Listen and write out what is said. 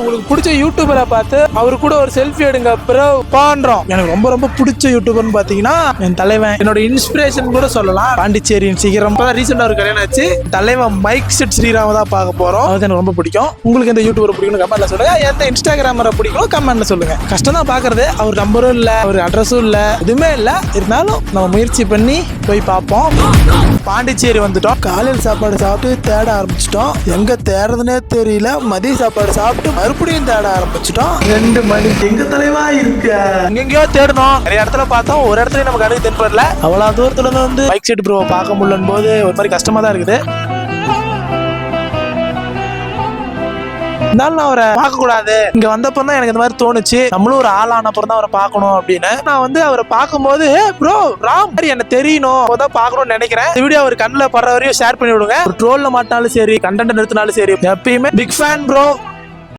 உங்களுக்கு பிடிச்ச யூடியூபரை பார்த்து அவரு கூட ஒரு செல்ஃபி எடுங்க ப்ரோ பண்றோம். எனக்கு ரொம்ப ரொம்ப பிடிச்ச யூடியூபர்னு பாத்தீங்கன்னா என் தலைவன், என்னோட இன்ஸ்பிரேஷன் கூட சொல்லலாம். பாண்டிச்சேரியின் சிகரம் ரீசெண்டா ஒரு கல்யாணம் ஆச்சு. தலைவன் மைக் செட் ஸ்ரீராம தான் பார்க்க போறோம். அது எனக்கு ரொம்ப பிடிக்கும். உங்களுக்கு எந்த யூடியூபர் பிடிக்கும் கமெண்ட்ல சொல்லுங்க. எந்த இன்ஸ்டாகிராமரை பிடிக்கும் கமெண்ட்ல சொல்லுங்க. கஷ்டம் தான் பாக்குறது. அவர் நம்பரும் இல்ல, அவர் அட்ரஸும் இல்ல, எதுவுமே இல்ல. இருந்தாலும் நம்ம முயற்சி பண்ணி போய் பார்ப்போம். பாண்டிச்சேரி வந்துட்டோம். காலையில் சாப்பாடு சாப்பிட்டு தேட ஆரம்பிச்சிட்டோம். எங்க தேடுறதுனே தெரியல. மதிய சாப்பாடு சாப்பிட்டு மறுபடியும் தேட ஆரம்பிச்சிட்டோம். 2 மணி எங்க தலைவா இருக்கு. எங்கெங்கயோ தேடணும். நிறைய இடத்துல பார்த்தோம். ஒரு இடத்துல நமக்கு கணக்கு தென்படல. அவ்வளவு தூரத்துல இருந்து வந்து பைக் செட் ப்ரோ பார்க்க முடியலன்னு போது ஒரு மாதிரி கஷ்டமா தான் இருக்குது. இருந்தாலும் நான் அவரை பார்க்க கூடாது. இங்க வந்தப்போ தான் எனக்கு இந்த மாதிரி தோணுச்சு. நம்மளும் ஒரு ஆளானப்புறம் தான் அவரை பார்க்கணும் அப்படின்னு. நான் வந்து அவரை பார்க்கும்போது ப்ரோ ராம் என்ன தெரியணும் அப்பதான் பார்க்கணும்னு நினைக்கிறேன். இந்த வீடியோ அவர் கண்ணில் படுற வரையும் ஷேர் பண்ணி விடுங்க. ஒரு ட்ரோல்ல மாட்டினாலும் சரி, கண்டென்ட் நிறுத்தினாலும் சரி, எப்பயுமே பிக் ஃபேன் ப்ரோ.